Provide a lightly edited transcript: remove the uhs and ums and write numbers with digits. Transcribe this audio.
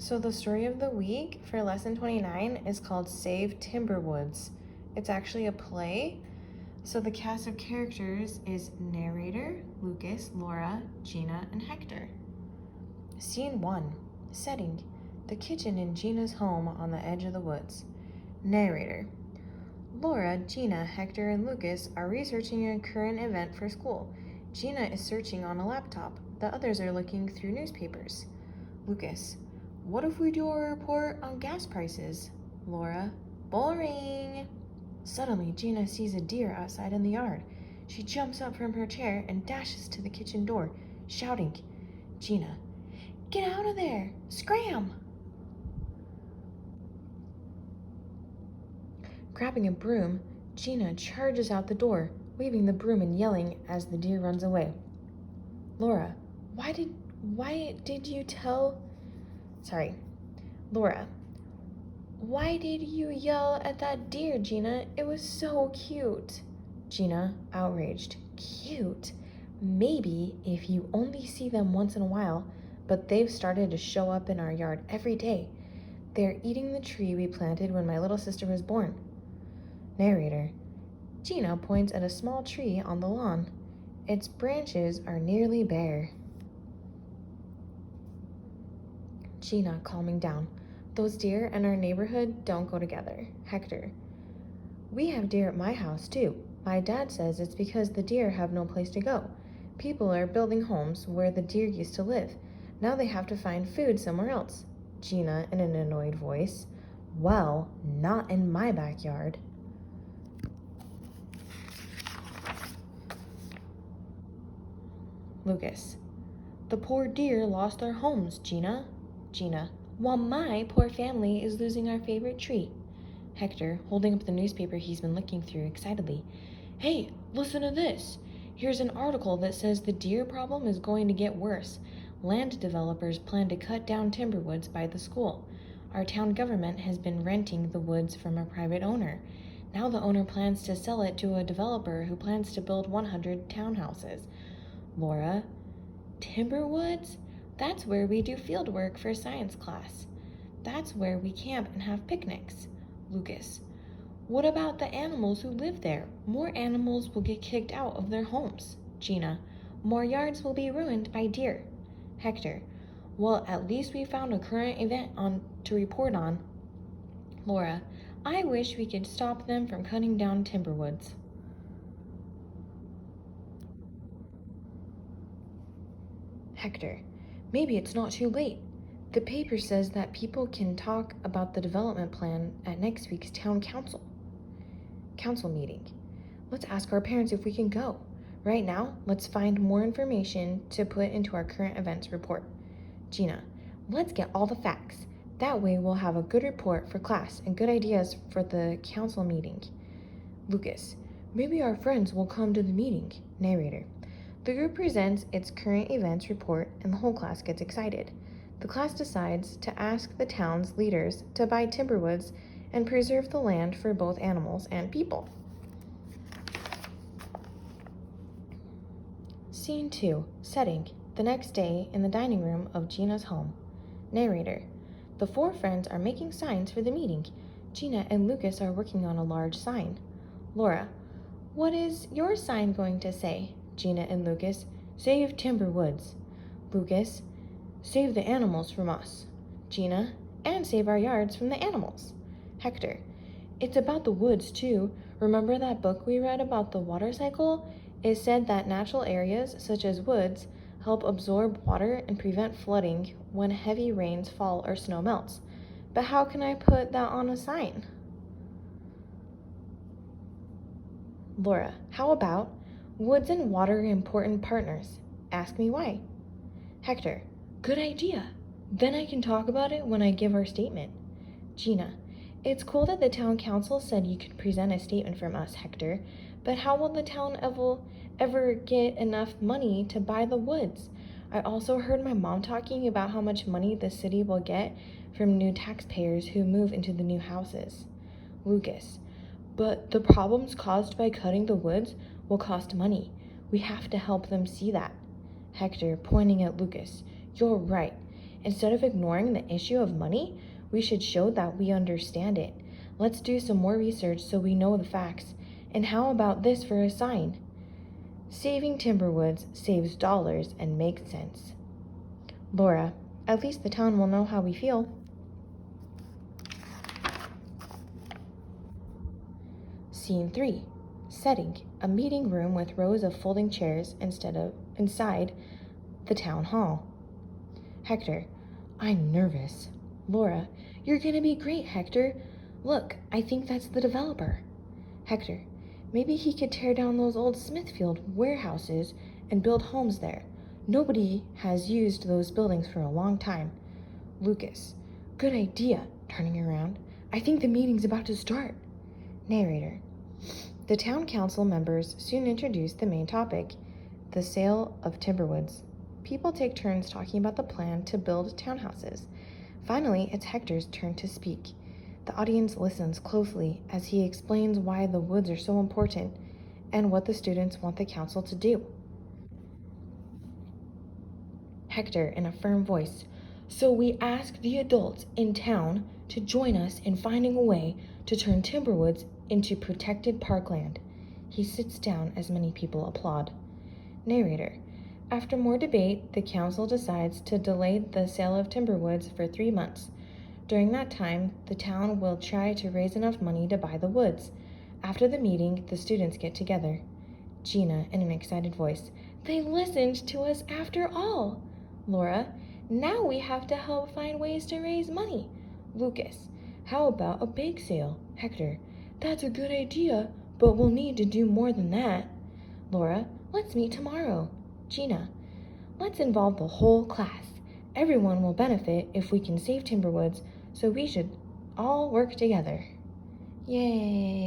So the story of the week for lesson 29 is called Save Timberwoods. It's actually a play. So the cast of characters is narrator, Lucas, Laura, Gina, and Hector. Scene 1. Setting: the kitchen in Gina's home on the edge of the woods. Narrator: Laura, Gina, Hector, and Lucas are researching a current event for school. Gina is searching on a laptop. The others are looking through newspapers. Lucas: what if we do a report on gas prices? Laura: boring. Suddenly, Gina sees a deer outside in the yard. She jumps up from her chair and dashes to the kitchen door, shouting. Gina: get out of there! Scram! Grabbing a broom, Gina charges out the door, waving the broom and yelling as the deer runs away. Laura: Why did you yell at that deer, Gina? It was so cute. Gina, outraged. Cute? Maybe if you only see them once in a while, but they've started to show up in our yard every day. They're eating the tree we planted when my little sister was born. Narrator: Gina points at a small tree on the lawn. Its branches are nearly bare. Gina, calming down. Those deer and our neighborhood don't go together. Hector: we have deer at my house too. My dad says it's because the deer have no place to go. People are building homes where the deer used to live. Now they have to find food somewhere else. Gina, in an annoyed voice: well, not in my backyard. Lucas: the poor deer lost their homes, Gina. Gina: while my poor family is losing our favorite tree. Hector, holding up the newspaper he's been looking through excitedly. Hey, listen to this. Here's an article that says the deer problem is going to get worse. Land developers plan to cut down timberwoods by the school. Our town government has been renting the woods from a private owner. Now the owner plans to sell it to a developer who plans to build 100 townhouses. Laura: timberwoods? That's where we do field work for science class. That's where we camp and have picnics. Lucas: what about the animals who live there? More animals will get kicked out of their homes. Gina: more yards will be ruined by deer. Hector: well, at least we found a current event to report on. Laura: I wish we could stop them from cutting down timberwoods. Hector: maybe it's not too late. The paper says that people can talk about the development plan at next week's town council meeting. Let's ask our parents if we can go. Right now, let's find more information to put into our current events report. Gina: let's get all the facts. That way we'll have a good report for class and good ideas for the council meeting. Lucas: maybe our friends will come to the meeting. Narrator: the group presents its current events report and the whole class gets excited. The class decides to ask the town's leaders to buy timberwoods and preserve the land for both animals and people. Scene 2. Setting: the next day in the dining room of Gina's home. Narrator: the four friends are making signs for the meeting. Gina and Lucas are working on a large sign. Laura: what is your sign going to say? Gina and Lucas: save timberwoods. Lucas: save the animals from us. Gina: and save our yards from the animals. Hector: it's about the woods too. Remember that book we read about the water cycle? It said that natural areas, such as woods, help absorb water and prevent flooding when heavy rains fall or snow melts. But how can I put that on a sign? Laura: how about woods and water are important partners. Ask me why. Hector: good idea. Then I can talk about it when I give our statement. Gina: it's cool that the town council said you could present a statement from us, Hector, but how will the town ever get enough money to buy the woods? I also heard my mom talking about how much money the city will get from new taxpayers who move into the new houses. Lucas: but the problems caused by cutting the woods will cost money. We have to help them see that. Hector, pointing at Lucas: you're right. Instead of ignoring the issue of money, we should show that we understand it. Let's do some more research so we know the facts. And how about this for a sign? Saving Timberwoods saves dollars and makes sense. Laura, at least the town will know how we feel. Scene 3. Setting: a meeting room with rows of folding chairs inside the town hall. Hector, I'm nervous. Laura, you're gonna be great, Hector. Look, I think that's the developer. Hector, maybe he could tear down those old Smithfield warehouses and build homes there. Nobody has used those buildings for a long time. Lucas, good idea. Turning around, I think the meeting's about to start. Narrator, the town council members soon introduced the main topic, the sale of Timberwoods. People take turns talking about the plan to build townhouses. Finally, it's Hector's turn to speak. The audience listens closely as he explains why the woods are so important and what the students want the council to do. Hector, in a firm voice, so we ask the adults in town to join us in finding a way to turn Timberwoods into protected parkland. He sits down as many people applaud. Narrator, after more debate, the council decides to delay the sale of Timberwoods for 3 months. During that time, the town will try to raise enough money to buy the woods. After the meeting, the students get together. Gina, in an excited voice, they listened to us after all. Laura, now we have to help find ways to raise money. Lucas, how about a bake sale? Hector, that's a good idea, but we'll need to do more than that. Laura, let's meet tomorrow. Gina, let's involve the whole class. Everyone will benefit if we can save Timberwoods, so we should all work together. Yay!